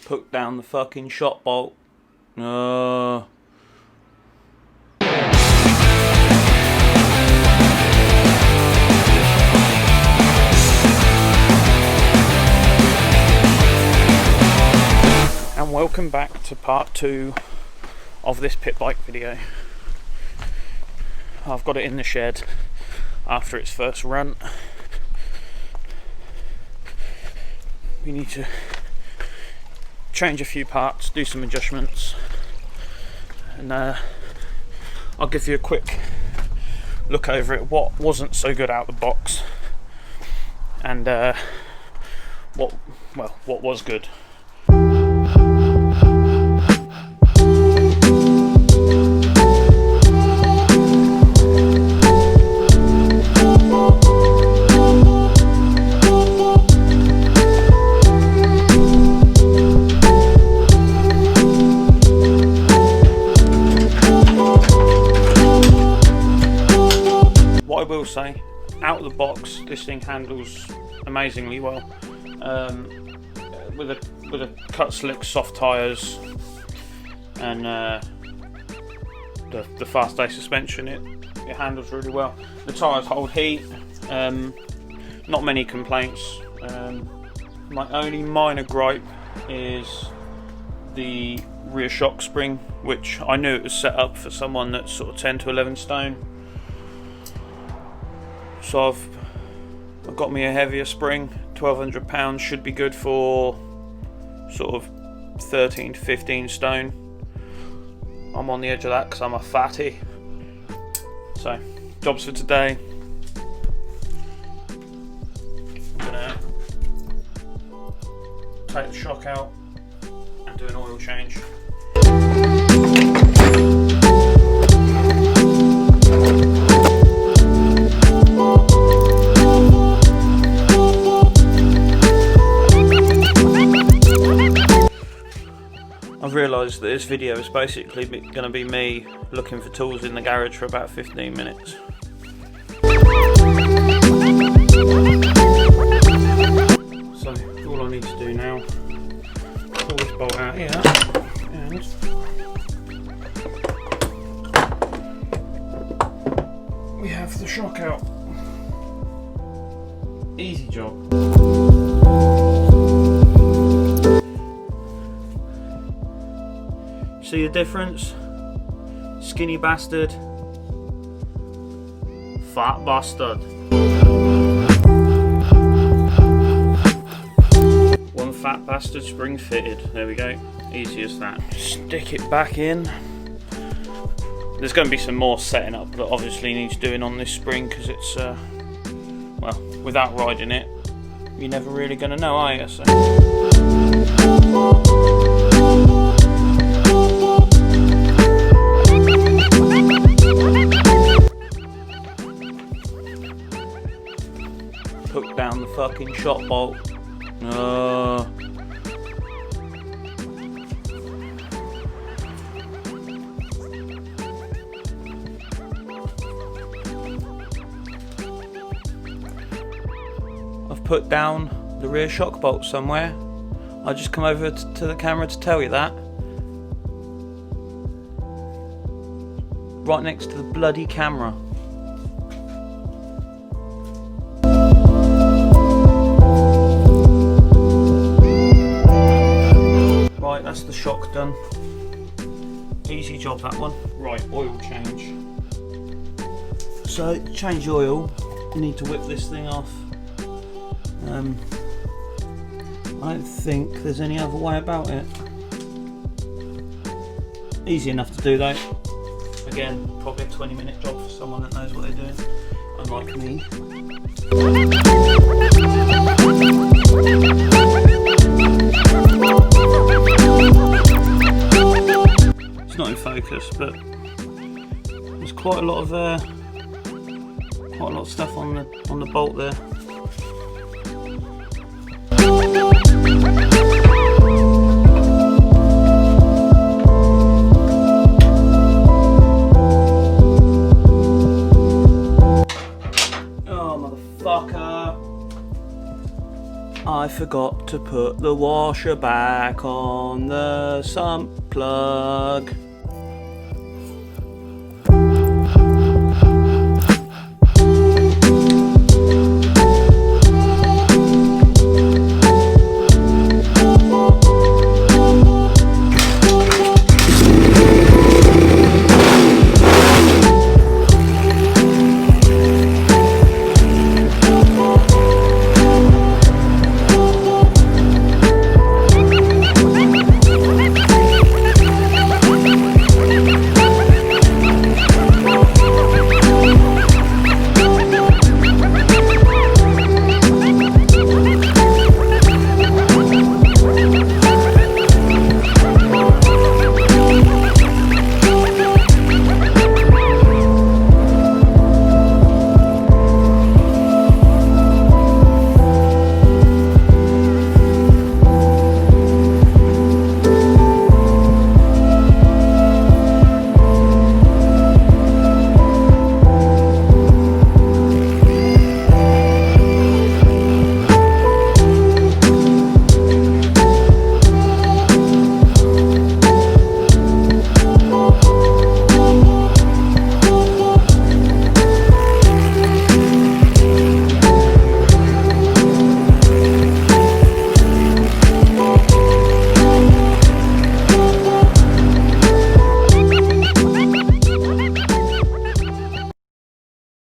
Put down the fucking shot bolt. And welcome back to part 2 of this pit bike video. I've got it in the shed after its first run. We need to change a few parts, do some adjustments, and I'll give you a quick look over it, what wasn't so good out the box, and what was good. What I will say, out of the box, this thing handles amazingly well. With a cut slick, soft tyres, and the fast A suspension, it handles really well. The tyres hold heat. Not many complaints. My only minor gripe is the rear shock spring, which I knew it was set up for someone that's sort of 10 to 11 stone. So I've got me a heavier spring. 1200 pounds should be good for sort of 13 to 15 stone. I'm on the edge of that because I'm a fatty. So, jobs for today. I'm gonna take the shock out and do an oil change. I've realised that this video is basically going to be me looking for tools in the garage for about 15 minutes. So all I need to do now, pull this bolt out here and we have the shock out. Easy job. See the difference? Skinny bastard, fat bastard. One fat bastard spring fitted. There we go. Easy as that. Stick it back in. There's going to be some more setting up that obviously needs doing on this spring because it's well, without riding it, you're never really going to know, are you? So. Put down the fucking shot bolt. I've put down the rear shock bolt somewhere. I'll just come over to the camera to tell you that. Right next to the bloody camera. That's the shock done. Easy job, that one. Right, oil change. So, change oil. You need to whip this thing off. I don't think there's any other way about it. Easy enough to do though. Again, probably a 20-minute job for someone that knows what they're doing, unlike me. It's not in focus, but there's quite a lot of stuff on the bolt there. Oh, motherfucker. I forgot to put the washer back on the sump plug.